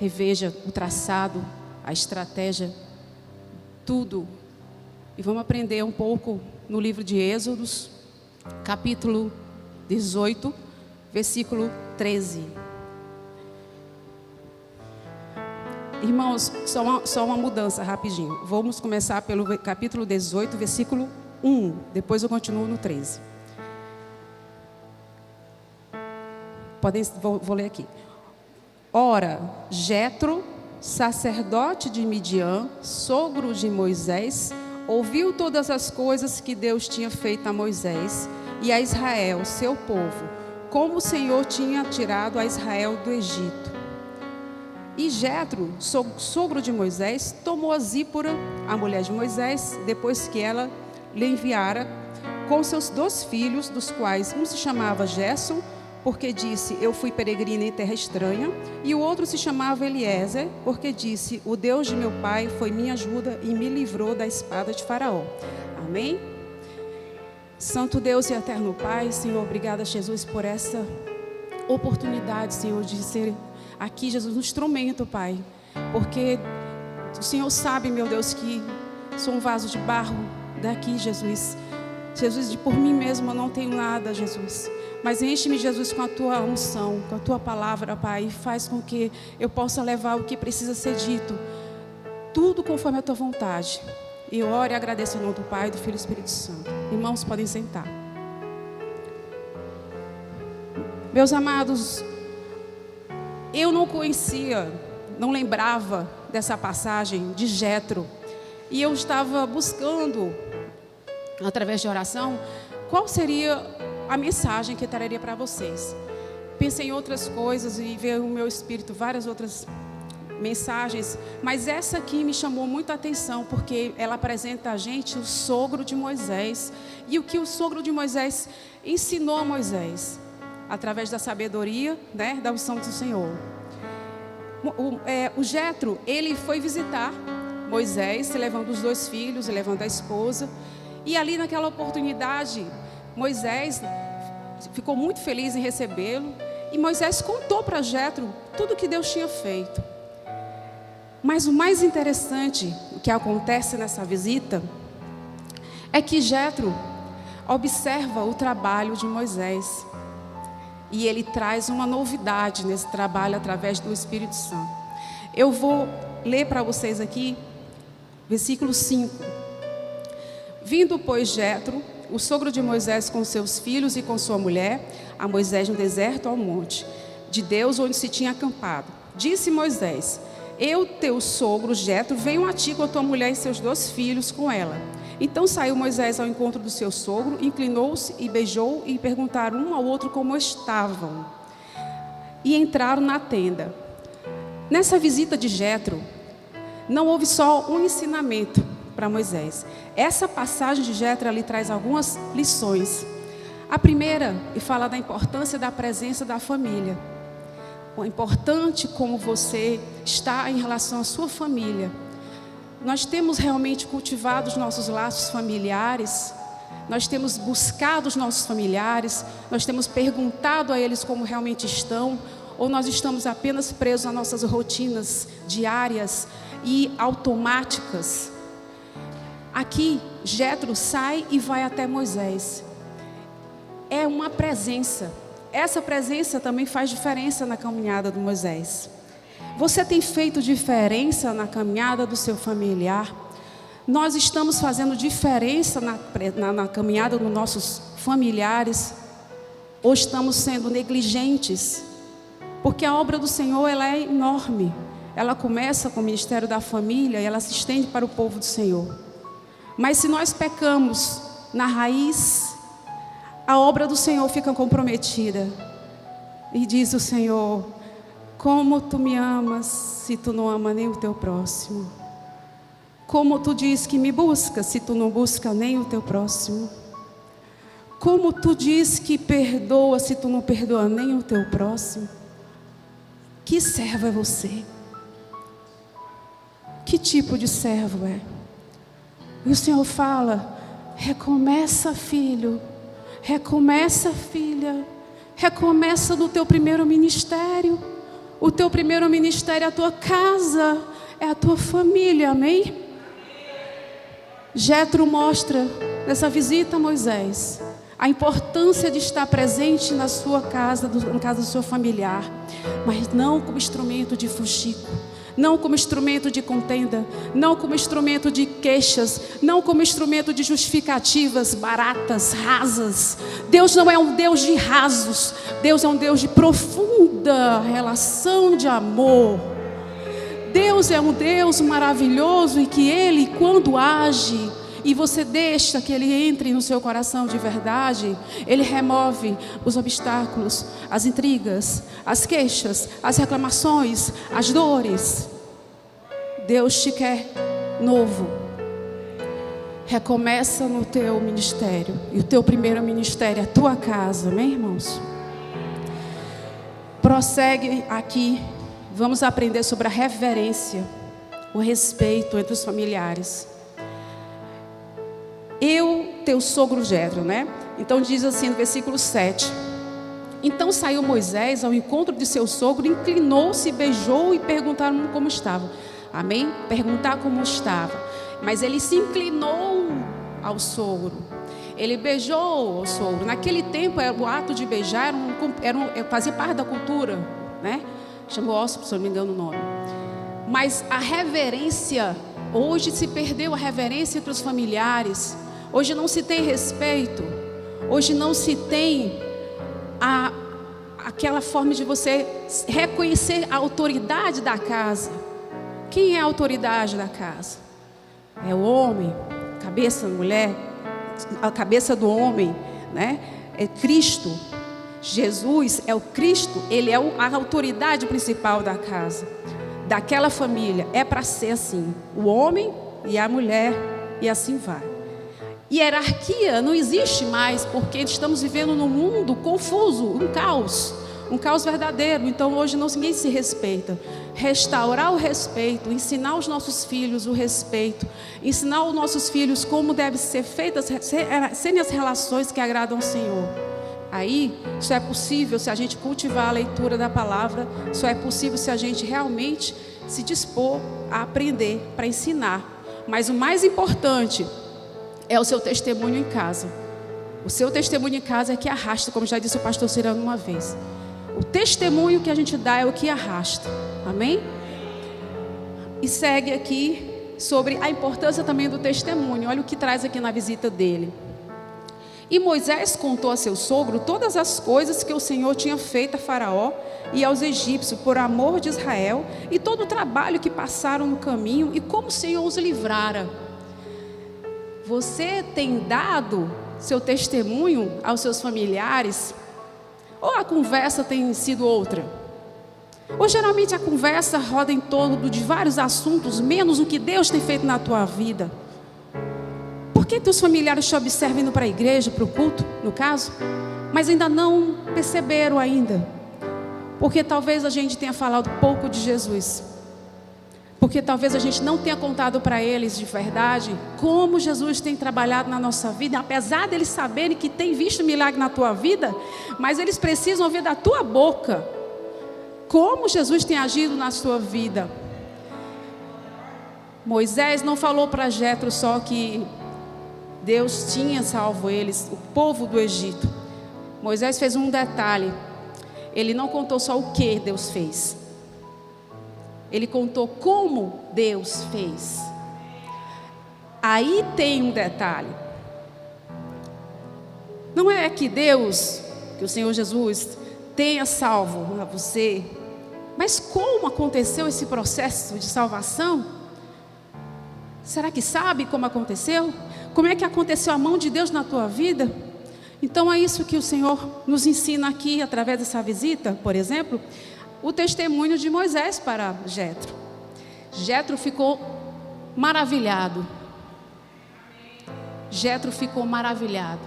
reveja o traçado, a estratégia, tudo. E vamos aprender um pouco no livro de Êxodos, capítulo 18, versículo 13. Irmãos, só uma mudança rapidinho. Vamos começar pelo capítulo 18, versículo 1. Depois eu continuo no 13. Vou ler aqui. Ora, Jetro, sacerdote de Midian, sogro de Moisés, ouviu todas as coisas que Deus tinha feito a Moisés e a Israel, seu povo, como o Senhor tinha tirado a Israel do Egito. E Jetro, sogro de Moisés, tomou a Zípora, a mulher de Moisés, depois que ela lhe enviara, com seus 2 filhos, dos quais um se chamava Gerson, porque disse, eu fui peregrina em terra estranha, e o outro se chamava Eliezer, porque disse, o Deus de meu pai foi minha ajuda e me livrou da espada de Faraó. Amém? Santo Deus e eterno Pai, Senhor, obrigada, Jesus, por essa oportunidade, Senhor, de ser aqui, Jesus, um instrumento, Pai, porque o Senhor sabe, meu Deus, que sou um vaso de barro daqui, Jesus. Jesus, por mim mesmo eu não tenho nada, Jesus, mas enche-me, Jesus, com a Tua unção, com a Tua palavra, Pai, e faz com que eu possa levar o que precisa ser dito, tudo conforme a Tua vontade. E eu oro e agradeço em nome do Pai, do Filho e do Espírito Santo. Irmãos, podem sentar. Meus amados, eu não conhecia, não lembrava dessa passagem de Jetro. E eu estava buscando, através de oração, qual seria a mensagem que eu traria para vocês. Pensei em outras coisas e veio o meu espírito várias outras mensagens, mas essa aqui me chamou muita atenção, porque ela apresenta a gente o sogro de Moisés. E o que o sogro de Moisés ensinou a Moisés, através da sabedoria, né, da unção do Senhor. O Jetro, ele foi visitar Moisés, levando os 2 filhos, levando a esposa. E ali naquela oportunidade, Moisés ficou muito feliz em recebê-lo. E Moisés contou para Jetro tudo o que Deus tinha feito. Mas o mais interessante, o que acontece nessa visita, é que Jetro observa o trabalho de Moisés. E ele traz uma novidade nesse trabalho através do Espírito Santo. Eu vou ler para vocês aqui, versículo 5. Vindo, pois, Jetro, o sogro de Moisés, com seus filhos e com sua mulher, a Moisés no deserto ao monte de Deus, onde se tinha acampado. Disse Moisés, eu, teu sogro Jetro, venho a ti com a tua mulher e seus 2 filhos com ela. Então saiu Moisés ao encontro do seu sogro, inclinou-se e beijou, e perguntaram um ao outro como estavam. E entraram na tenda. Nessa visita de Jetro, não houve só um ensinamento para Moisés. Essa passagem de Jetro ali traz algumas lições. A primeira, e fala da importância da presença da família. O importante como você está em relação à sua família. Nós temos realmente cultivado os nossos laços familiares, nós temos buscado os nossos familiares, nós temos perguntado a eles como realmente estão, ou nós estamos apenas presos às nossas rotinas diárias e automáticas. Aqui, Jetro sai e vai até Moisés. É uma presença. Essa presença também faz diferença na caminhada de Moisés. Você tem feito diferença na caminhada do seu familiar? Nós estamos fazendo diferença na caminhada dos nossos familiares? Ou estamos sendo negligentes? Porque a obra do Senhor, ela é enorme. Ela começa com o ministério da família e ela se estende para o povo do Senhor. Mas se nós pecamos na raiz, a obra do Senhor fica comprometida. E diz o Senhor, como tu me amas se tu não ama nem o teu próximo? Como tu diz que me busca se tu não busca nem o teu próximo? Como tu diz que perdoa se tu não perdoa nem o teu próximo? Que servo é você? Que tipo de servo é? E o Senhor fala, recomeça, filho, recomeça, filha, recomeça do teu primeiro ministério. O teu primeiro ministério é a tua casa, é a tua família, amém? Jetro mostra nessa visita a Moisés a importância de estar presente na sua casa, na casa do seu familiar, mas não como instrumento de fuxico, não como instrumento de contenda, não como instrumento de queixas, não como instrumento de justificativas baratas, rasas. Deus não é um Deus de rasos, Deus é um Deus de profunda relação de amor. Deus é um Deus maravilhoso e que Ele, quando age e você deixa que Ele entre no seu coração de verdade, Ele remove os obstáculos, as intrigas, as queixas, as reclamações, as dores. Deus te quer novo. Recomeça no teu ministério. E o teu primeiro ministério é a tua casa, amém, irmãos? Prossegue aqui. Vamos aprender sobre a reverência, o respeito entre os familiares. Teu sogro Jetro, né? Então diz assim no versículo 7. Então saiu Moisés ao encontro de seu sogro, inclinou-se, beijou e perguntaram como estava. Amém? Perguntar como estava. Mas ele se inclinou ao sogro. Ele beijou o sogro. Naquele tempo, o ato de beijar fazia parte da cultura, né? Chamou ósseo, se eu não me engano o nome. Mas a reverência, hoje se perdeu a reverência entre os familiares. Hoje não se tem respeito. Hoje não se tem aquela forma de você reconhecer a autoridade da casa. Quem é a autoridade da casa? É o homem, cabeça da mulher, a cabeça do homem, né? É Cristo. Jesus é o Cristo, Ele é a autoridade principal da casa, daquela família. É para ser assim, o homem e a mulher, e assim vai. Hierarquia não existe mais, porque estamos vivendo num mundo confuso, um caos verdadeiro. Então hoje ninguém se respeita. Restaurar o respeito, ensinar aos nossos filhos o respeito, ensinar aos nossos filhos como devem ser feitas, serem as relações que agradam ao Senhor. Aí, isso é possível se a gente cultivar a leitura da palavra, só é possível se a gente realmente se dispor a aprender, para ensinar. Mas o mais importante é o seu testemunho em casa. O seu testemunho em casa é que arrasta, como já disse o pastor Cirano uma vez. O testemunho que a gente dá é o que arrasta. Amém? E segue aqui sobre a importância também do testemunho. Olha o que traz aqui na visita dele. E Moisés contou a seu sogro todas as coisas que o Senhor tinha feito a Faraó e aos egípcios por amor de Israel, e todo o trabalho que passaram no caminho e como o Senhor os livrara. Você tem dado seu testemunho aos seus familiares? Ou a conversa tem sido outra? Ou geralmente a conversa roda em torno de vários assuntos, menos o que Deus tem feito na tua vida? Por que teus familiares te observam indo para a igreja, para o culto, no caso, mas ainda não perceberam ainda? Porque talvez a gente tenha falado pouco de Jesus. Porque talvez a gente não tenha contado para eles de verdade como Jesus tem trabalhado na nossa vida, apesar deles saberem que tem visto milagre na tua vida, mas eles precisam ouvir da tua boca como Jesus tem agido na sua vida. Moisés não falou para Jetro só que Deus tinha salvo eles, o povo do Egito. Moisés fez um detalhe. Ele não contou só o que Deus fez. Ele contou como Deus fez. Aí tem um detalhe. Não é que Deus, que o Senhor Jesus tenha salvo a você, mas como aconteceu esse processo de salvação? Será que sabe como aconteceu? Como é que aconteceu a mão de Deus na tua vida? Então é isso que o Senhor nos ensina aqui, através dessa visita, por exemplo, o testemunho de Moisés para Jetro. Jetro ficou maravilhado. Jetro ficou maravilhado.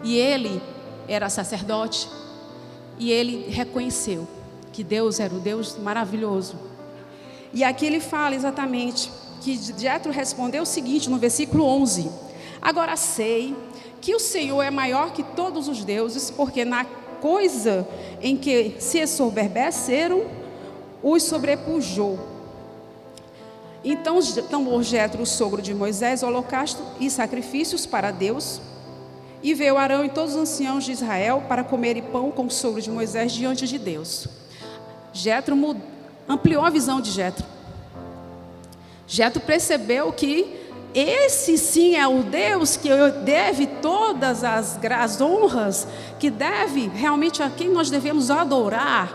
E ele era sacerdote. E ele reconheceu que Deus era o Deus maravilhoso. E aqui ele fala exatamente que Jetro respondeu o seguinte no versículo 11: agora sei que o Senhor é maior que todos os deuses, porque na coisa em que se ensoberbeceram, os sobrepujou. Então tomou Jetro, o sogro de Moisés, holocausto e sacrifícios para Deus, e veio Arão e todos os anciãos de Israel para comerem pão com o sogro de Moisés diante de Deus. Jetro ampliou a visão de Jetro. Jetro percebeu que esse sim é o Deus que deve todas as honras, que deve realmente a quem nós devemos adorar.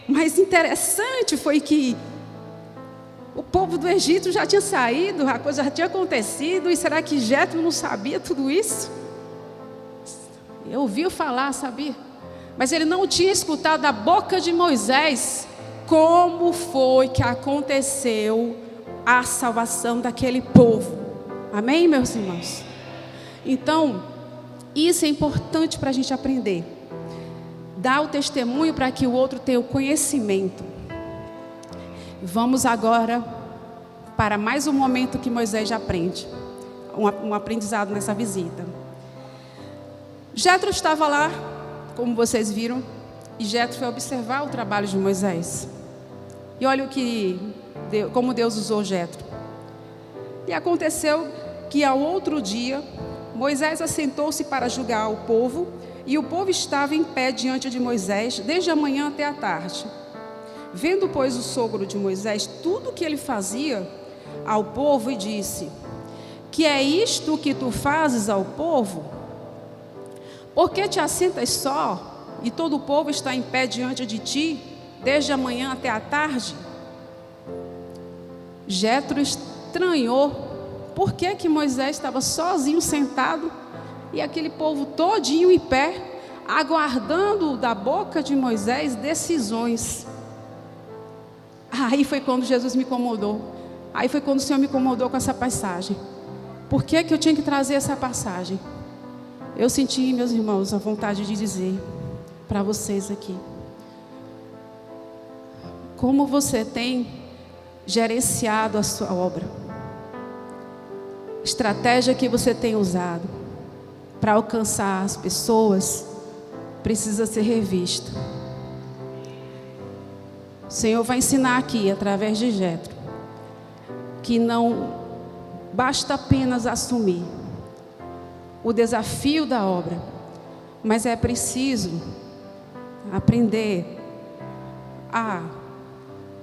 Mas interessante foi que o povo do Egito já tinha saído, a coisa já tinha acontecido, e será que Jetro não sabia tudo isso? Eu ouvi falar, sabia? Mas ele não tinha escutado da boca de Moisés como foi que aconteceu a salvação daquele povo. Amém, meus irmãos? Então, isso é importante para a gente aprender. Dar o testemunho para que o outro tenha o conhecimento. Vamos agora para mais um momento que Moisés já aprende. Um aprendizado nessa visita. Jetro estava lá, como vocês viram, e Jetro foi observar o trabalho de Moisés. E olha como Deus usou Jetro. E aconteceu que ao outro dia, Moisés assentou-se para julgar o povo, e o povo estava em pé diante de Moisés, desde a manhã até a tarde. Vendo, pois, o sogro de Moisés tudo o que ele fazia ao povo, e disse: que é isto que tu fazes ao povo? Por que te assentas só, e todo o povo está em pé diante de ti, desde a manhã até a tarde? Jetro estranhou por que Moisés estava sozinho sentado e aquele povo todinho em pé, aguardando da boca de Moisés decisões. Aí foi quando Jesus me incomodou. Aí foi quando o Senhor me incomodou com essa passagem. Por que eu tinha que trazer essa passagem? Eu senti, meus irmãos, a vontade de dizer para vocês aqui: como você tem gerenciado a sua obra, estratégia que você tem usado para alcançar as pessoas, precisa ser revista. O Senhor vai ensinar aqui, através de Jetro, que não basta apenas assumir o desafio da obra, mas é preciso aprender a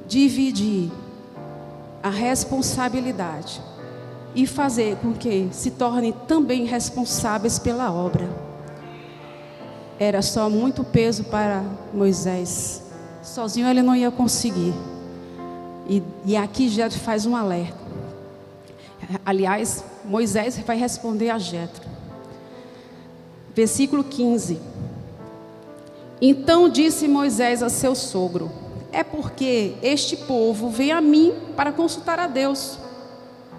dividir a responsabilidade e fazer com que se tornem também responsáveis pela obra. Era só muito peso para Moisés, sozinho ele não ia conseguir. E aqui Jetro faz um alerta. Aliás, Moisés vai responder a Jetro. Versículo 15. Então disse Moisés a seu sogro: é porque este povo vem a mim para consultar a Deus.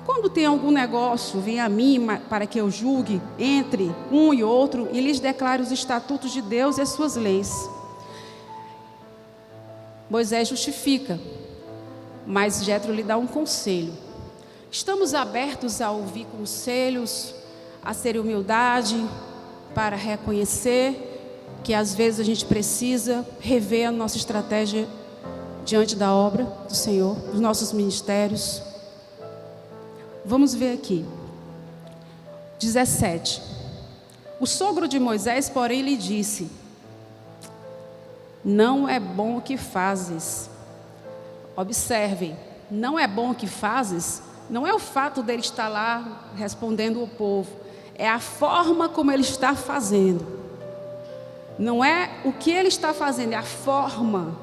Quando tem algum negócio, vem a mim para que eu julgue entre um e outro e lhes declare os estatutos de Deus e as suas leis. Moisés justifica, mas Jetro lhe dá um conselho. Estamos abertos a ouvir conselhos, a ter humildade, para reconhecer que às vezes a gente precisa rever a nossa estratégia diante da obra do Senhor, dos nossos ministérios. Vamos ver aqui. 17. O sogro de Moisés, porém, lhe disse: não é bom o que fazes. Observem, não é bom o que fazes, não é o fato dele estar lá respondendo o povo, é a forma como ele está fazendo. Não é o que ele está fazendo, é a forma.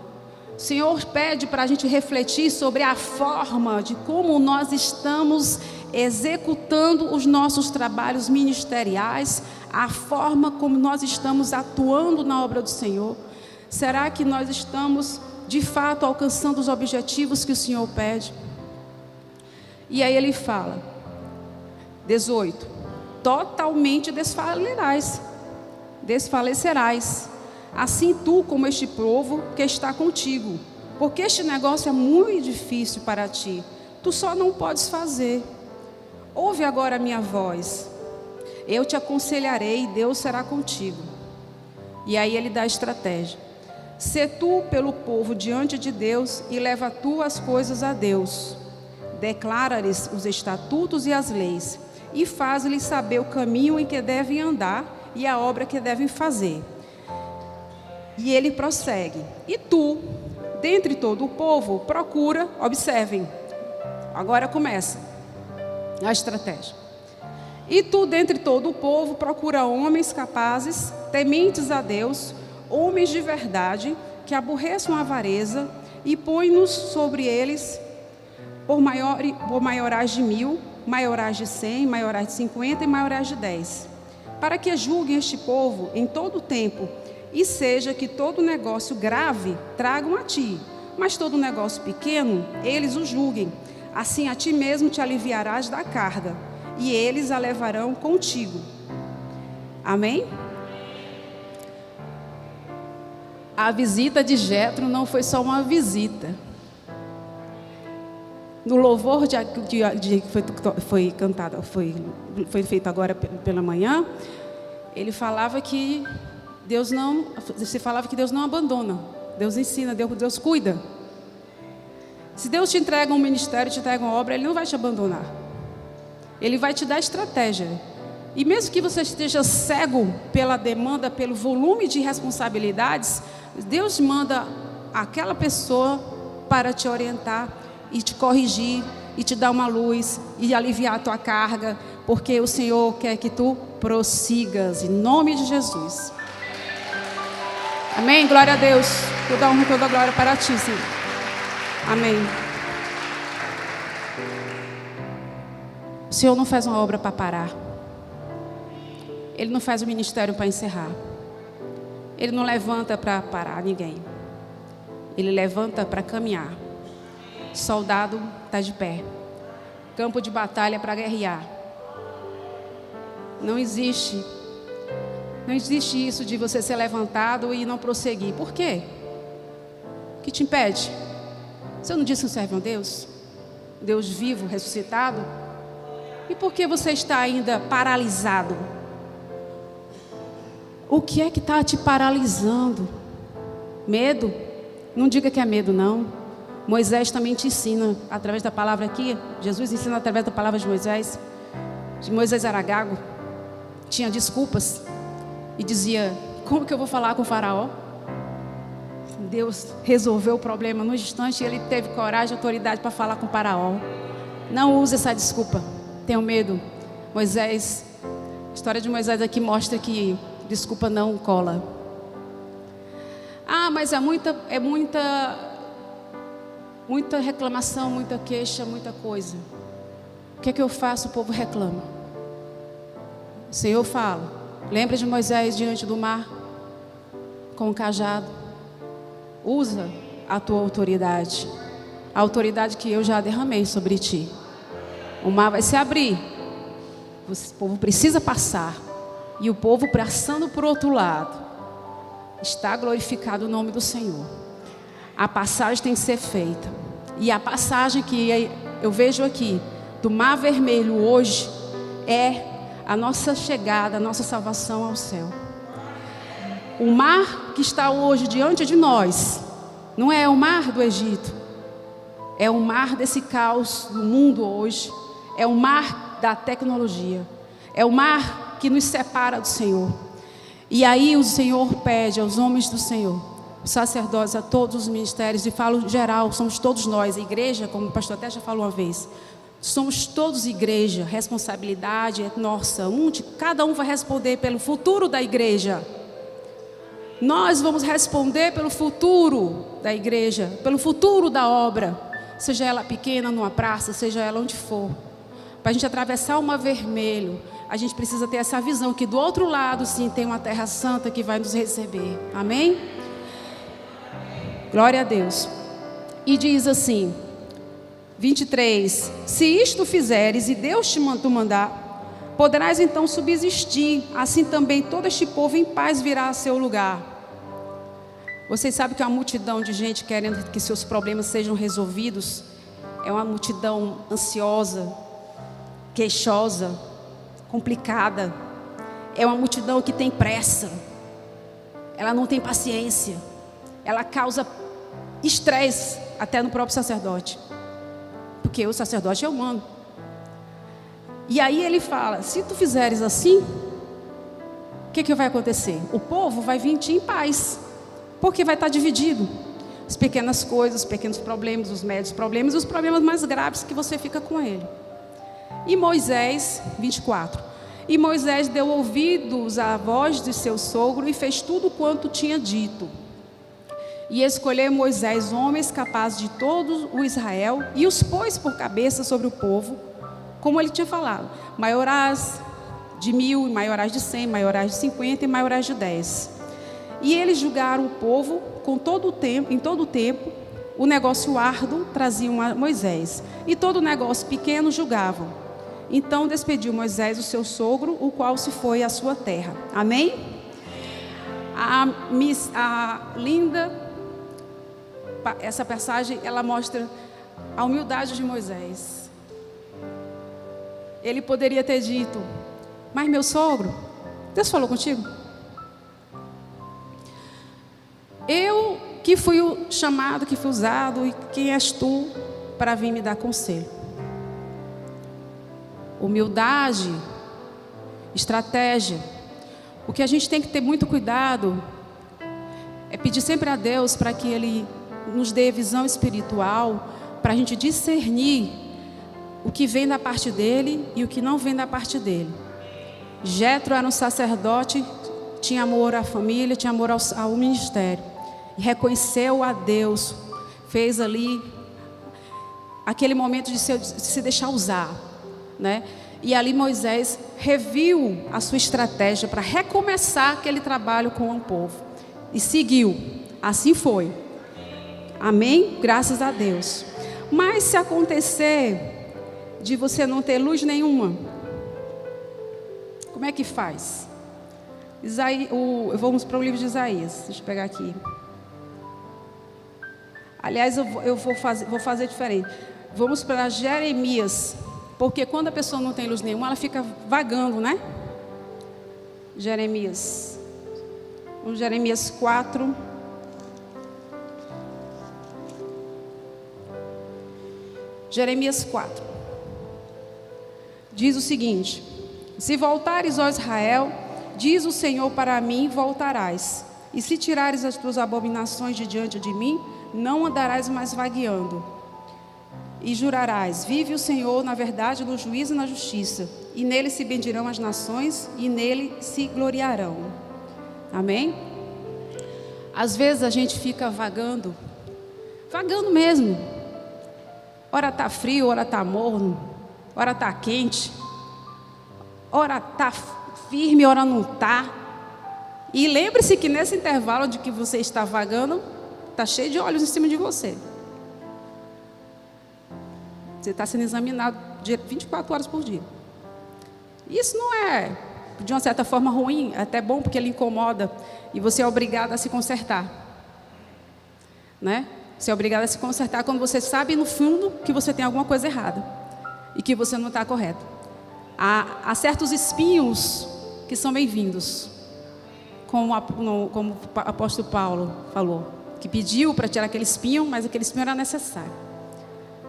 O Senhor pede para a gente refletir sobre a forma de como nós estamos executando os nossos trabalhos ministeriais, a forma como nós estamos atuando na obra do Senhor. Será que nós estamos de fato alcançando os objetivos que o Senhor pede? E aí ele fala, 18: totalmente desfalecerás, assim tu como este povo que está contigo, porque este negócio é muito difícil para ti, tu só não podes fazer. Ouve agora a minha voz, eu te aconselharei e Deus será contigo. E aí ele dá a estratégia: Sê tu pelo povo diante de Deus e leva tu as coisas a Deus. Declara-lhes os estatutos e as leis e faz-lhes saber o caminho em que devem andar e a obra que devem fazer. E ele prossegue: e tu, dentre todo o povo, procura, observem, agora começa a estratégia. E tu, dentre todo o povo, procura homens capazes, tementes a Deus, homens de verdade, que aborreçam a avareza, e põe-nos sobre eles por maiorais de 1000, maiorais de 100, maiorais de 50 e maiorais de 10, para que julguem este povo em todo o tempo, e seja que todo negócio grave tragam a ti, mas todo negócio pequeno eles o julguem. Assim a ti mesmo te aliviarás da carga, e eles a levarão contigo. Amém? A visita de Jétro não foi só uma visita. No louvor que foi cantado, foi feito agora pela manhã, ele falava que Deus não abandona, Deus ensina, Deus cuida. Se Deus te entrega um ministério, te entrega uma obra, Ele não vai te abandonar. Ele vai te dar estratégia. E mesmo que você esteja cego pela demanda, pelo volume de responsabilidades, Deus manda aquela pessoa para te orientar e te corrigir e te dar uma luz e aliviar a tua carga, porque o Senhor quer que tu prossigas, em nome de Jesus. Amém? Glória a Deus. Toda honra e toda glória para ti, Senhor. Amém. O Senhor não faz uma obra para parar. Ele não faz um ministério para encerrar. Ele não levanta para parar ninguém. Ele levanta para caminhar. Soldado está de pé. Campo de batalha para guerrear. Não existe isso de você ser levantado e não prosseguir. Por quê? O que te impede? Você não disse que serve a Deus? Deus vivo, ressuscitado? E por que você está ainda paralisado? O que é que está te paralisando? Medo? Não diga que é medo, não. Moisés também te ensina, através da palavra aqui. Jesus ensina através da palavra de Moisés. Moisés era gago, tinha desculpas e dizia: como que eu vou falar com o faraó? Deus resolveu o problema no instante e ele teve coragem e autoridade para falar com o faraó. Não use essa desculpa. Tenho medo. Moisés, a história de Moisés aqui mostra que desculpa não cola. Ah, mas é muita reclamação, muita queixa, muita coisa. O que é que eu faço? O povo reclama. O Senhor fala: lembra de Moisés diante do mar com o cajado? Usa a tua autoridade, a autoridade que eu já derramei sobre ti. O mar vai se abrir, o povo precisa passar, e o povo passando por outro lado, está glorificado o nome do Senhor. A passagem tem que ser feita, e a passagem que eu vejo aqui do Mar Vermelho hoje é a nossa chegada, a nossa salvação ao céu. O mar que está hoje diante de nós não é o mar do Egito, é o mar desse caos do mundo hoje, é o mar da tecnologia, é o mar que nos separa do Senhor. E aí o Senhor pede aos homens do Senhor, os sacerdotes, a todos os ministérios, e falo geral, somos todos nós, a igreja, como o pastor até já falou uma vez, somos todos igreja, responsabilidade é nossa, cada um vai responder pelo futuro da igreja. Nós vamos responder pelo futuro da igreja, pelo futuro da obra, seja ela pequena, numa praça, seja ela onde for. Para a gente atravessar o Mar Vermelho, a gente precisa ter essa visão que do outro lado, sim, tem uma terra santa que vai nos receber. Amém? Glória a Deus. E diz assim, 23: se isto fizeres e Deus te mandar, poderás então subsistir, assim também todo este povo em paz virá a seu lugar. Vocês sabem que é uma multidão de gente querendo que seus problemas sejam resolvidos. É uma multidão ansiosa, queixosa, complicada. É uma multidão que tem pressa. Ela não tem paciência. ela causa estresse até no próprio sacerdote, porque o sacerdote é humano. E aí ele fala: se tu fizeres assim, o que vai acontecer? O povo vai vir te em paz, porque vai estar dividido. As pequenas coisas, os pequenos problemas, os médios problemas e os problemas mais graves que você fica com ele. E Moisés, 24. E Moisés deu ouvidos à voz de seu sogro e fez tudo quanto tinha dito. E escolheu Moisés homens capazes de todo o Israel e os pôs por cabeça sobre o povo, como ele tinha falado: maiorais de 1000, maiorais de 100, maiorais de 50 e maiorais de 10. E eles julgaram o povo com todo o tempo, em todo o tempo. O negócio árduo traziam a Moisés, e todo o negócio pequeno julgavam. Então despediu Moisés o seu sogro, o qual se foi à sua terra. Amém? A linda, essa passagem, ela mostra a humildade de Moisés. Ele poderia ter dito: mas meu sogro, Deus falou contigo? Eu que fui o chamado, que fui usado, e quem és tu para vir me dar conselho? Humildade, estratégia. O que a gente tem que ter muito cuidado é pedir sempre a Deus para que Ele nos dê visão espiritual, para a gente discernir o que vem da parte dEle e o que não vem da parte dEle. Jetro era um sacerdote, tinha amor à família, tinha amor ao ministério. E reconheceu a Deus, fez ali aquele momento de se deixar usar, né? E ali Moisés reviu a sua estratégia para recomeçar aquele trabalho com o povo. E seguiu, assim foi. Amém? Graças a Deus. Mas se acontecer de você não ter luz nenhuma, como é que faz? Vamos para o livro de Isaías. Deixa eu pegar aqui. Aliás, eu vou fazer diferente. Vamos para Jeremias. Porque quando a pessoa não tem luz nenhuma, ela fica vagando, né? Jeremias. Vamos, Jeremias 4. Jeremias 4. Diz o seguinte: se voltares, ó Israel, diz o Senhor, para mim voltarás. E se tirares as tuas abominações de diante de mim, não andarás mais vagueando. E jurarás: vive o Senhor na verdade, no juízo e na justiça. E nele se bendirão as nações, e nele se gloriarão. Amém? Às vezes a gente fica vagando mesmo. Ora está frio, ora está morno, ora está quente, ora está firme, ora não está. E lembre-se que nesse intervalo de que você está vagando, está cheio de olhos em cima de você. Você está sendo examinado 24 horas por dia. Isso não é, de uma certa forma, ruim, é até bom, porque ele incomoda. E você é obrigado a se consertar, né? Você é obrigado a se consertar quando você sabe, no fundo, que você tem alguma coisa errada e que você não está correto. Há certos espinhos que são bem-vindos, como o apóstolo Paulo falou, que pediu para tirar aquele espinho, mas aquele espinho era necessário.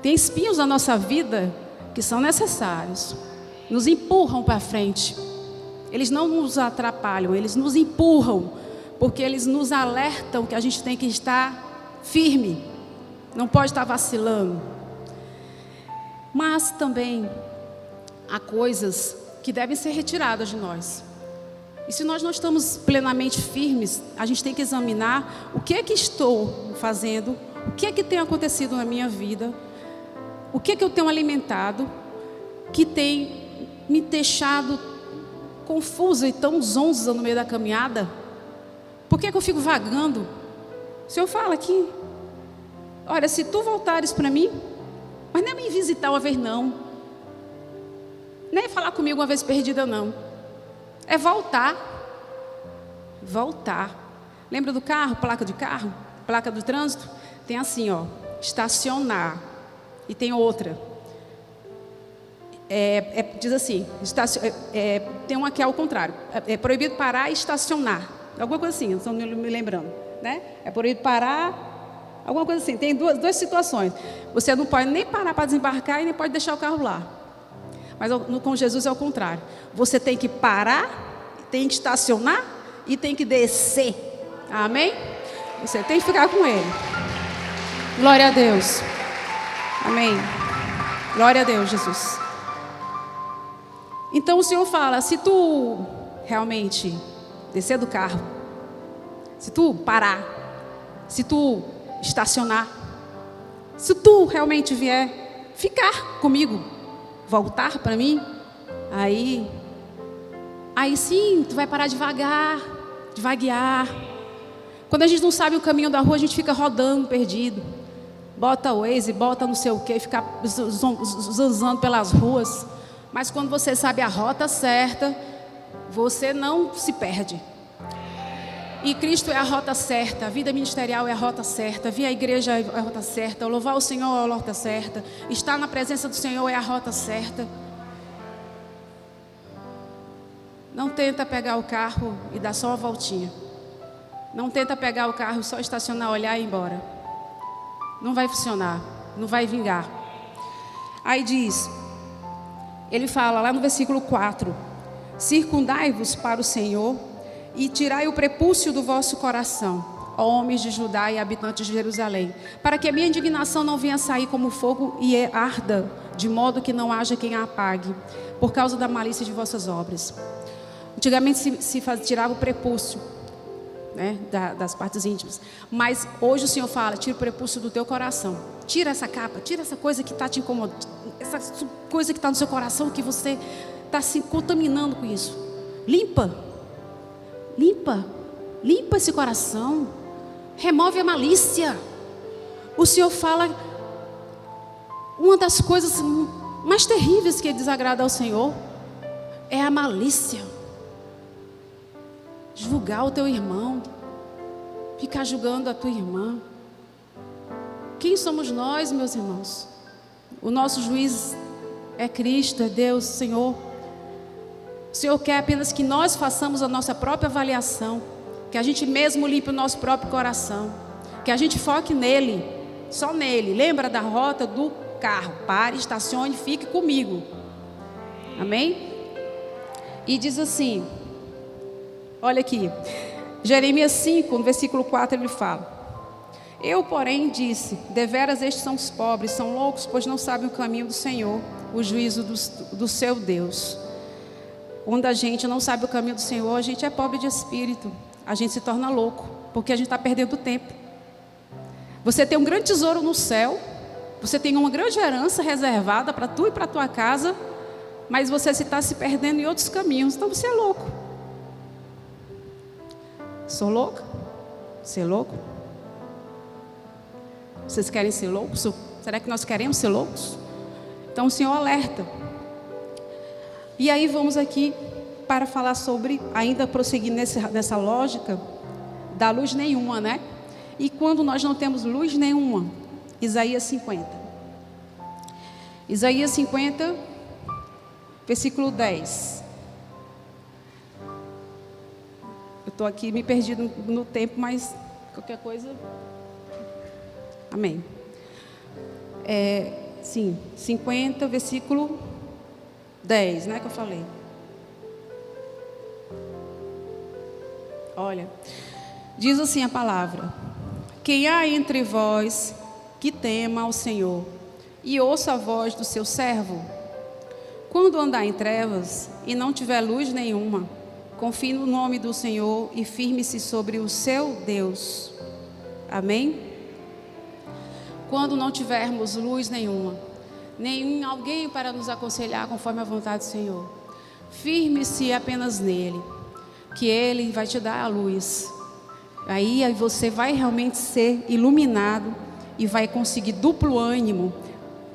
Tem espinhos na nossa vida que são necessários, nos empurram para frente. Eles não nos atrapalham, eles nos empurram, porque eles nos alertam que a gente tem que estar firme, não pode estar vacilando. Mas também há coisas que devem ser retiradas de nós. E se nós não estamos plenamente firmes, a gente tem que examinar o que é que estou fazendo, o que é que tem acontecido na minha vida, o que é que eu tenho alimentado, que tem me deixado confusa e tão zonza no meio da caminhada. Por que é que eu fico vagando? O Senhor fala aqui: olha, se tu voltares para mim, mas não é me visitar uma vez não, nem falar comigo uma vez perdida não, é voltar. Lembra do carro, placa de carro, placa do trânsito? Tem assim, ó, estacionar. E tem outra, diz assim, tem uma que é ao contrário, é proibido parar e estacionar, alguma coisa assim, não estou me lembrando. né? É proibido parar, alguma coisa assim. Tem duas situações. Você não pode nem parar para desembarcar e nem pode deixar o carro lá. Mas com Jesus é o contrário. Você tem que parar, tem que estacionar e tem que descer. Amém? Você tem que ficar com Ele. Glória a Deus. Amém. Glória a Deus, Jesus. Então o Senhor fala, se tu realmente descer do carro, se tu parar, se tu estacionar, se tu realmente vier ficar comigo, voltar para mim, aí sim, tu vai parar devagar, devaguear. Quando a gente não sabe o caminho da rua, a gente fica rodando perdido. Bota o Waze, bota não sei o que, fica zanzando pelas ruas. Mas quando você sabe a rota certa, você não se perde. E Cristo é a rota certa, a vida ministerial é a rota certa, vir à igreja é a rota certa, louvar o Senhor é a rota certa, estar na presença do Senhor é a rota certa. Não tenta pegar o carro e dar só uma voltinha. Não tenta pegar o carro e só estacionar, olhar e ir embora. Não vai funcionar, não vai vingar. Aí diz, ele fala lá no versículo 4: circundai-vos para o Senhor e tirai o prepúcio do vosso coração, ó homens de Judá e habitantes de Jerusalém, para que a minha indignação não venha sair como fogo e arda, de modo que não haja quem a apague, por causa da malícia de vossas obras. Antigamente se tirava o prepúcio, né, das partes íntimas, mas hoje o Senhor fala, tira o prepúcio do teu coração, tira essa capa, tira essa coisa que está te incomodando, essa coisa que está no seu coração, que você está se contaminando com isso. Limpa esse coração, remove a malícia. O Senhor fala, uma das coisas mais terríveis que desagrada ao Senhor é a malícia. Julgar o teu irmão, ficar julgando a tua irmã. Quem somos nós, meus irmãos? O nosso juiz é Cristo, é Deus, Senhor. O Senhor quer apenas que nós façamos a nossa própria avaliação, que a gente mesmo limpe o nosso próprio coração, que a gente foque nele, só nele. Lembra da rota do carro? Pare, estacione, fique comigo. Amém? E diz assim, olha aqui, Jeremias 5, no versículo 4, ele fala: eu, porém, disse, deveras estes são os pobres, são loucos, pois não sabem o caminho do Senhor, o juízo do seu Deus. Quando a gente não sabe o caminho do Senhor, a gente é pobre de espírito, a gente se torna louco, porque a gente está perdendo tempo. Você tem um grande tesouro no céu, você tem uma grande herança reservada para tu e para tua casa, mas você está se perdendo em outros caminhos, então você é louco. Sou louca? Ser louco? Vocês querem ser loucos? Será que nós queremos ser loucos? Então o Senhor alerta. E aí vamos aqui para falar sobre, ainda prosseguir nessa lógica da luz nenhuma, né? E quando nós não temos luz nenhuma, Isaías 50. Isaías 50, versículo 10. Eu estou aqui me perdi no tempo, mas qualquer coisa... Amém. Sim, 50, versículo 10, né, que eu falei. Olha, diz assim a palavra: quem há entre vós que tema ao Senhor e ouça a voz do seu servo? Quando andar em trevas e não tiver luz nenhuma, confie no nome do Senhor e firme-se sobre o seu Deus. Amém? Quando não tivermos luz nenhuma, nem alguém para nos aconselhar conforme a vontade do Senhor, firme-se apenas nele, que ele vai te dar a luz. Aí você vai realmente ser iluminado e vai conseguir duplo ânimo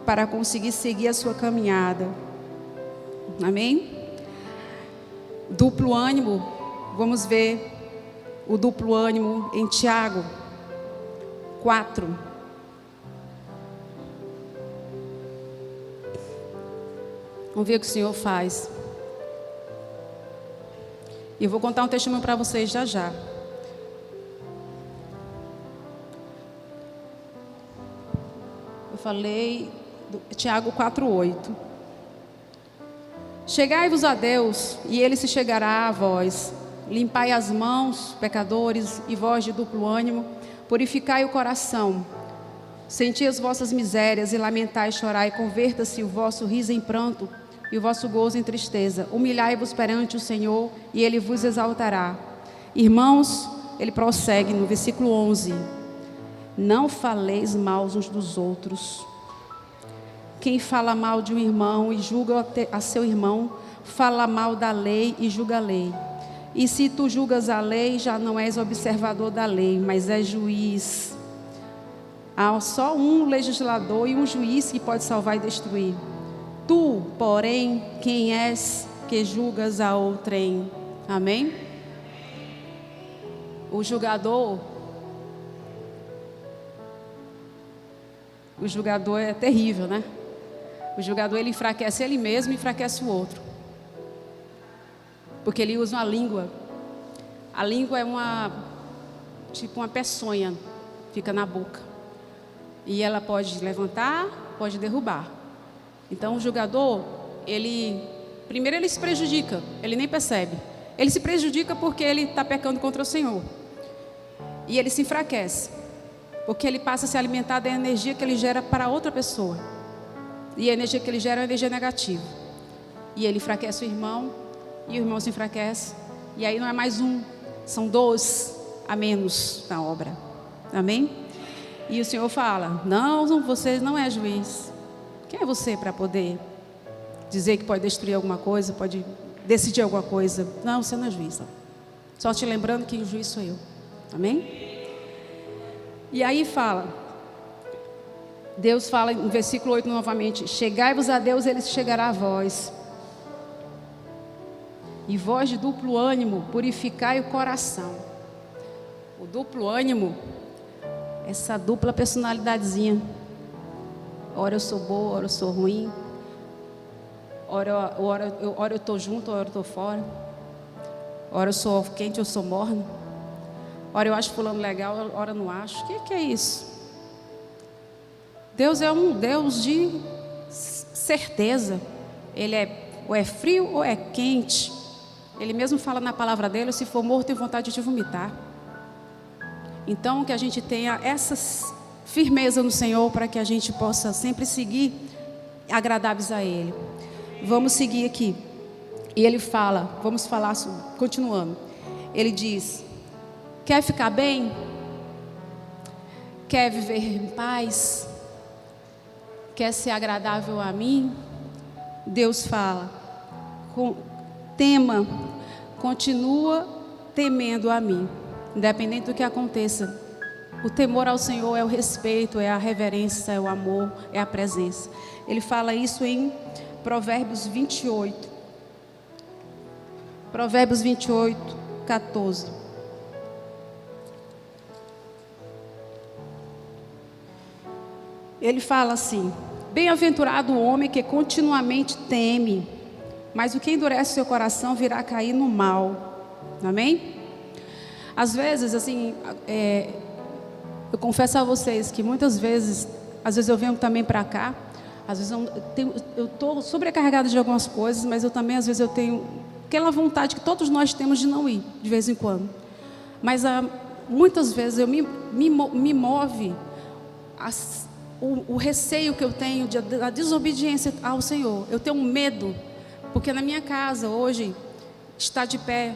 para conseguir seguir a sua caminhada. Amém? Duplo ânimo, vamos ver o duplo ânimo em Tiago 4. Vamos ver o que o Senhor faz. E eu vou contar um testemunho para vocês já já. falei, Tiago 4:8. Chegai-vos a Deus, e Ele se chegará a vós. Limpai as mãos, pecadores, e vós de duplo ânimo, purificai o coração. Senti as vossas misérias, e lamentai e chorai, converta-se o vosso riso em pranto, e o vosso gozo em tristeza. Humilhai-vos perante o Senhor, e Ele vos exaltará. Irmãos, ele prossegue no versículo 11. Não faleis mal uns dos outros. Quem fala mal de um irmão e julga a seu irmão, fala mal da lei e julga a lei. E se tu julgas a lei, já não és observador da lei, mas és juiz. Há só um legislador e um juiz que pode salvar e destruir. Tu, porém, quem és que julgas a outrem? Amém? O julgador é terrível, né? O julgador, ele enfraquece ele mesmo e enfraquece o outro. Porque ele usa uma língua. A língua é tipo uma peçonha, fica na boca. E ela pode levantar, pode derrubar. Então o julgador, primeiro ele se prejudica, ele nem percebe. Ele se prejudica porque ele está pecando contra o Senhor. E ele se enfraquece, porque ele passa a se alimentar da energia que ele gera para outra pessoa. E a energia que ele gera é uma energia negativa. E ele enfraquece o irmão, e o irmão se enfraquece. E aí não é mais um, são 2 a menos na obra. Amém? E o Senhor fala, não, você não é juiz. Quem é você para poder dizer que pode destruir alguma coisa, pode decidir alguma coisa? Não, você não é juiz. Não. Só te lembrando que o juiz sou eu. Amém? E aí fala, Deus fala no versículo 8 novamente, chegai-vos a Deus, Ele se chegará a vós. E vós de duplo ânimo, purificai o coração. O duplo ânimo, essa dupla personalidadezinha. Ora eu sou boa, ora eu sou ruim. Ora eu estou junto, ora eu estou fora. Ora eu sou quente, eu sou morno. Ora eu acho fulano legal, ora eu não acho. O que é isso? Deus é um Deus de certeza. Ele ou é frio ou é quente. Ele mesmo fala na palavra dele, se for morto, tenho vontade de te vomitar. Então que a gente tenha essa firmeza no Senhor, para que a gente possa sempre seguir agradáveis a Ele. Vamos seguir aqui. E ele fala, vamos falar, continuando. Ele diz, quer ficar bem? Quer viver em paz? Quer ser agradável a mim? Deus fala, tema, continua temendo a mim, independente do que aconteça. O temor ao Senhor é o respeito, é a reverência, é o amor, é a presença. Ele fala isso em Provérbios 28. Provérbios 28, 14. Ele fala assim, bem-aventurado o homem que continuamente teme, mas o que endurece seu coração virá cair no mal. Amém? Às vezes, assim, eu confesso a vocês que muitas vezes, às vezes eu venho também para cá, às vezes eu estou sobrecarregada de algumas coisas, mas eu também, às vezes, eu tenho aquela vontade que todos nós temos de não ir, de vez em quando. Mas muitas vezes me move o receio que eu tenho da desobediência ao Senhor. Eu tenho um medo, porque na minha casa hoje está de pé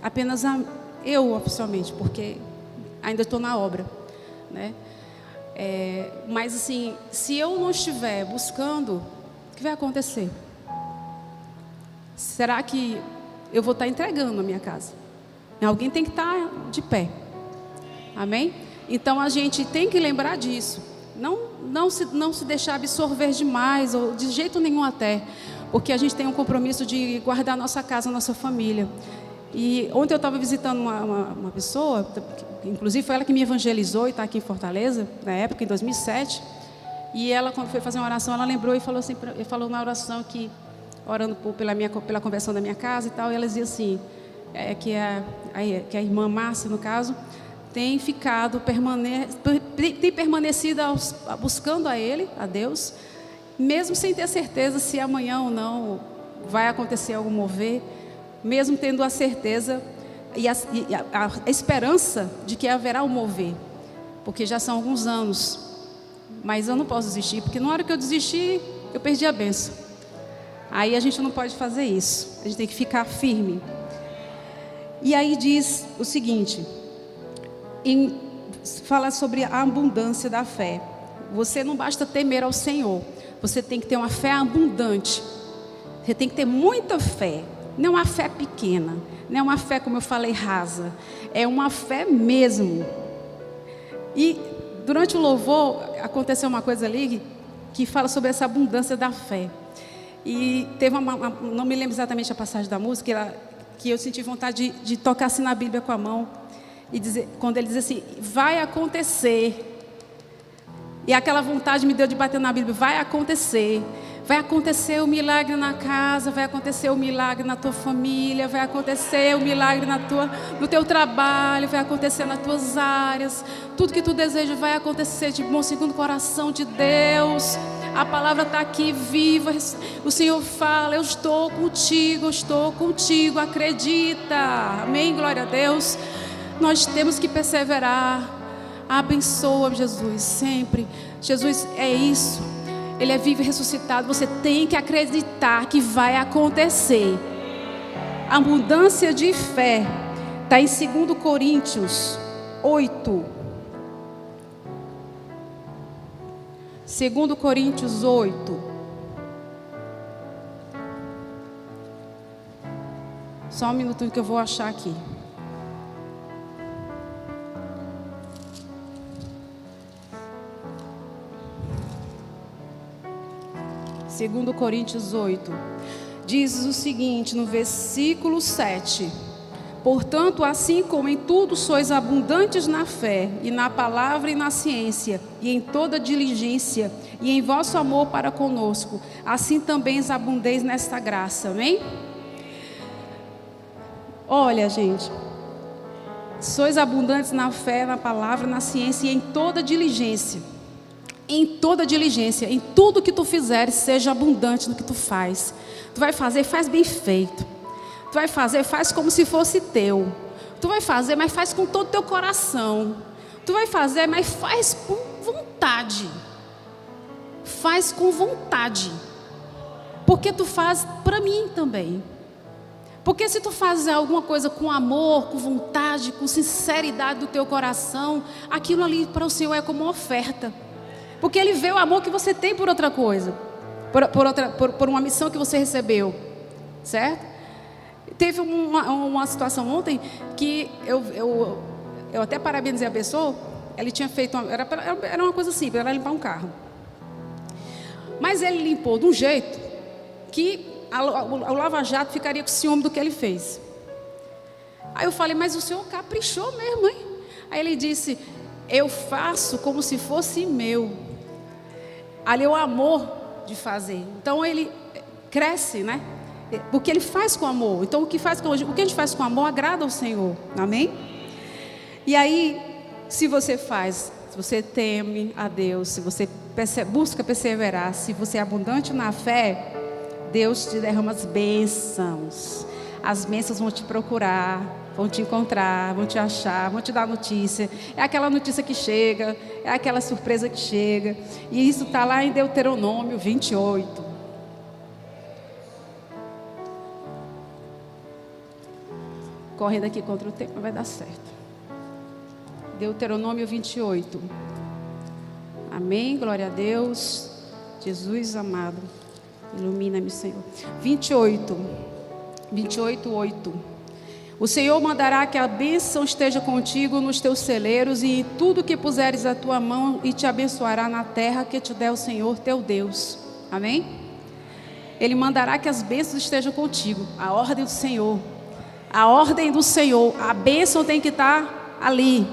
apenas eu oficialmente, porque ainda estou na obra, né? Mas assim, se eu não estiver buscando, o que vai acontecer? Será que eu vou estar entregando a minha casa? Alguém tem que estar de pé. Amém? Então a gente tem que lembrar disso. Não se deixar absorver demais, ou de jeito nenhum até. Porque a gente tem um compromisso de guardar a nossa casa, a nossa família. E ontem eu estava visitando uma pessoa, inclusive foi ela que me evangelizou e está aqui em Fortaleza, na época, em 2007. E ela, quando foi fazer uma oração, ela lembrou e falou assim, falou na oração que, orando pela conversão da minha casa e tal, e ela dizia assim, que a irmã Márcia, no caso, tem ficado, tem permanecido buscando a Ele, a Deus, mesmo sem ter certeza se amanhã ou não vai acontecer algum mover, mesmo tendo a certeza e a esperança de que haverá um mover, porque já são alguns anos, mas eu não posso desistir, porque na hora que eu desistir, eu perdi a bênção. Aí a gente não pode fazer isso, a gente tem que ficar firme. E aí diz o seguinte, fala sobre a abundância da fé. Você não basta temer ao Senhor, você tem que ter uma fé abundante. Você tem que ter muita fé, não uma fé pequena, não é uma fé, como eu falei, rasa, é uma fé mesmo. E durante o louvor aconteceu uma coisa ali que fala sobre essa abundância da fé. E teve não me lembro exatamente a passagem da música, que eu senti vontade de tocar assim na Bíblia com a mão e dizer, quando ele diz assim, vai acontecer. E aquela vontade me deu de bater na Bíblia, vai acontecer. Vai acontecer o milagre na casa, vai acontecer o milagre na tua família, vai acontecer o milagre no teu trabalho, vai acontecer nas tuas áreas. Tudo que tu deseja vai acontecer de bom segundo o coração de Deus. A palavra está aqui viva. O Senhor fala, eu estou contigo, acredita. Amém, glória a Deus. Nós temos que perseverar. Abençoa, Jesus, sempre. Jesus é isso. Ele é vivo e ressuscitado. Você tem que acreditar que vai acontecer. A abundância de fé está em 2 Coríntios 8. 2 Coríntios 8. Só um minutinho que eu vou achar aqui. Segundo Coríntios 8, diz o seguinte, no versículo 7. Portanto, assim como em tudo sois abundantes na fé, e na palavra e na ciência, e em toda diligência, e em vosso amor para conosco, assim também abundeis nesta graça, amém? Olha, gente, sois abundantes na fé, na palavra, na ciência, e em toda diligência. Em toda diligência, em tudo que tu fizeres, seja abundante no que tu faz. Tu vai fazer, faz bem feito. Tu vai fazer, faz como se fosse teu. Tu vai fazer, mas faz com todo o teu coração. Tu vai fazer, mas faz com vontade. Faz com vontade. Porque tu faz para mim também. Porque se tu fazes alguma coisa com amor, com vontade, com sinceridade do teu coração, aquilo ali para o Senhor é como uma oferta. Porque Ele vê o amor que você tem por outra coisa, por uma missão que você recebeu, certo? Teve uma situação ontem que eu até parabenizei a pessoa. Ele tinha feito, era uma coisa simples, era limpar um carro. Mas ele limpou de um jeito que o lava-jato ficaria com ciúme do que ele fez. Aí eu falei, mas o senhor caprichou mesmo, hein? Aí ele disse, eu faço como se fosse meu. Ali é o amor de fazer. Então ele cresce, né? Porque ele faz com amor. Então o que a gente faz com amor agrada ao Senhor. Amém? E aí, se você teme a Deus, se você busca perseverar, se você é abundante na fé, Deus te derrama as bênçãos. As bênçãos vão te procurar, vão te encontrar, vão te achar, vão te dar notícia. É aquela notícia que chega, é aquela surpresa que chega. E isso está lá em Deuteronômio 28. Correndo aqui contra o tempo, mas vai dar certo. Deuteronômio 28. Amém, glória a Deus. Jesus amado, ilumina-me, Senhor. 28, 8. O Senhor mandará que a bênção esteja contigo nos teus celeiros e em tudo que puseres a tua mão, e te abençoará na terra que te der o Senhor teu Deus. Amém? Ele mandará que as bênçãos estejam contigo. A ordem do Senhor. A ordem do Senhor. A bênção tem que estar ali,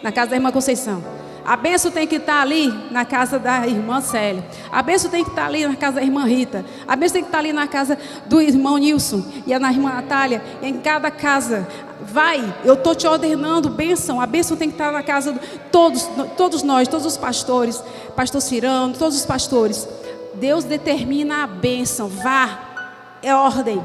na casa da irmã Conceição. A bênção tem que estar ali na casa da irmã Célia. A bênção tem que estar ali na casa da irmã Rita. A bênção tem que estar ali na casa do irmão Nilson e na irmã Natália. Em cada casa vai, eu estou te ordenando bênção. A bênção tem que estar na casa de todos nós, todos os pastores, pastor Cirano, todos os pastores. Deus determina a bênção, vá, é ordem.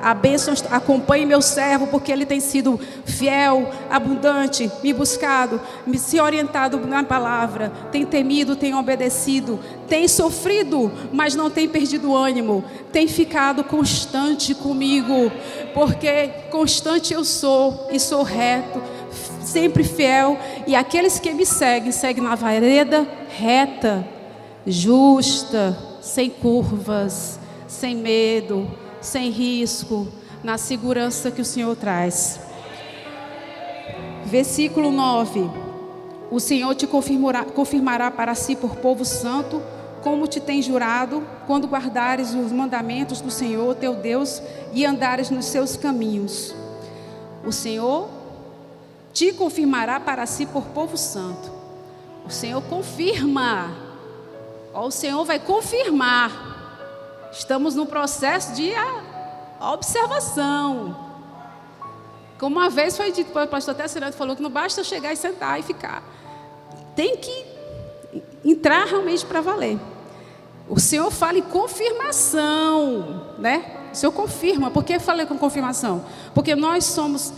A bênção acompanhe meu servo, porque ele tem sido fiel, abundante, me buscado, se orientado na palavra, tem temido, tem obedecido, tem sofrido, mas não tem perdido o ânimo, tem ficado constante comigo, porque constante eu sou e sou reto, sempre fiel, e aqueles que me seguem na vereda reta, justa, sem curvas, sem medo, sem risco, na segurança que o Senhor traz. Versículo 9: o Senhor te confirmará para si por povo santo, como te tem jurado, quando guardares os mandamentos do Senhor teu Deus e andares nos seus caminhos. O Senhor te confirmará para si por povo santo. O Senhor confirma. O Senhor vai confirmar. Estamos no processo de observação. Como uma vez foi dito, o pastor até Cirano falou que não basta chegar e sentar e ficar. Tem que entrar realmente para valer. O Senhor fala em confirmação, né? O Senhor confirma. Por que eu falei com confirmação? Porque nós somos,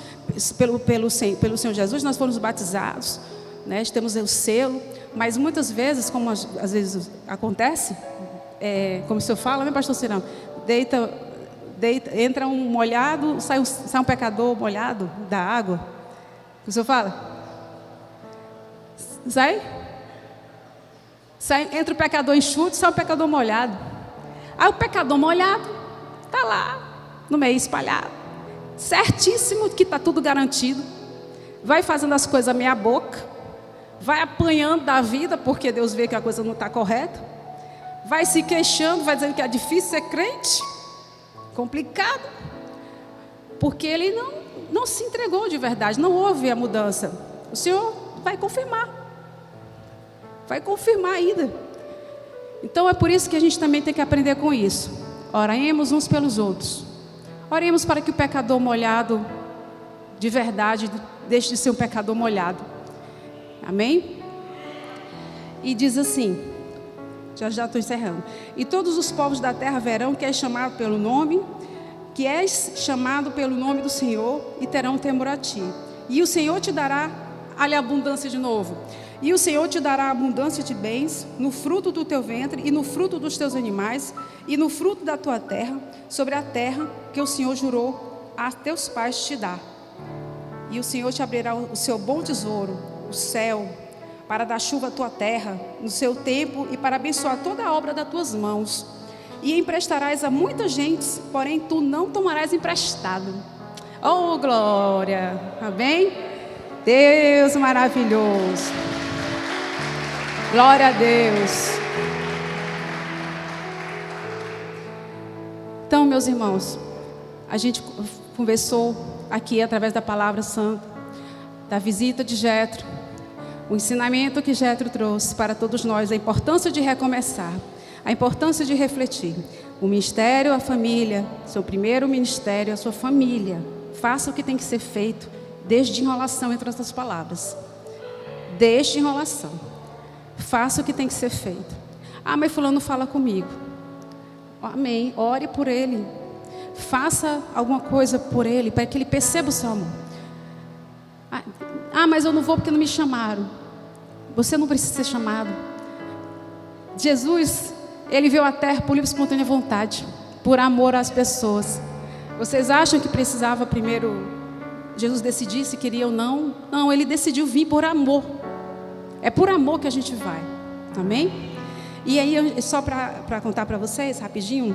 pelo Senhor Jesus, nós fomos batizados, né? Temos o selo, mas muitas vezes, como às vezes acontece, como o senhor fala, né, pastor Cirão? Entra um molhado, sai um pecador molhado da água. O senhor fala? Entra o pecador enxuto, sai o pecador molhado. Aí o pecador molhado está lá, no meio espalhado, certíssimo que está tudo garantido. Vai fazendo as coisas meia boca, vai apanhando da vida, porque Deus vê que a coisa não está correta. Vai se queixando, vai dizendo que é difícil ser crente, complicado, porque ele não se entregou de verdade, não houve a mudança. O Senhor vai confirmar ainda. Então é por isso que a gente também tem que aprender com isso. Oremos uns pelos outros, oremos para que o pecador molhado, de verdade, deixe de ser um pecador molhado. Amém? E diz assim, já estou encerrando. E todos os povos da terra verão que és chamado pelo nome, que és chamado pelo nome do Senhor, e terão temor a ti. E o Senhor te dará, olha a abundância de novo. E o Senhor te dará abundância de bens, no fruto do teu ventre, e no fruto dos teus animais, e no fruto da tua terra, sobre a terra que o Senhor jurou a teus pais te dar. E o Senhor te abrirá o seu bom tesouro, o céu, para dar chuva à tua terra, no seu tempo, e para abençoar toda a obra das tuas mãos. E emprestarás a muita gente, porém tu não tomarás emprestado. Oh, glória! Amém? Deus maravilhoso. Glória a Deus. Então, meus irmãos, a gente conversou aqui através da palavra santa, da visita de Jétro, o ensinamento que Jétro trouxe para todos nós, a importância de recomeçar, a importância de refletir. O ministério, a família, seu primeiro ministério, a sua família. Faça o que tem que ser feito, desde enrolação entre essas palavras. Desde enrolação. Faça o que tem que ser feito. Ah, mas fulano fala comigo. Amém. Ore por ele. Faça alguma coisa por ele, para que ele perceba o seu amor. Ah, mas eu não vou porque não me chamaram. Você não precisa ser chamado. Jesus, ele veio à terra por livre e espontânea vontade, por amor às pessoas. Vocês acham que precisava primeiro Jesus decidir se queria ou não? Não, ele decidiu vir por amor. É por amor que a gente vai. Amém? E aí, só para contar para vocês, rapidinho.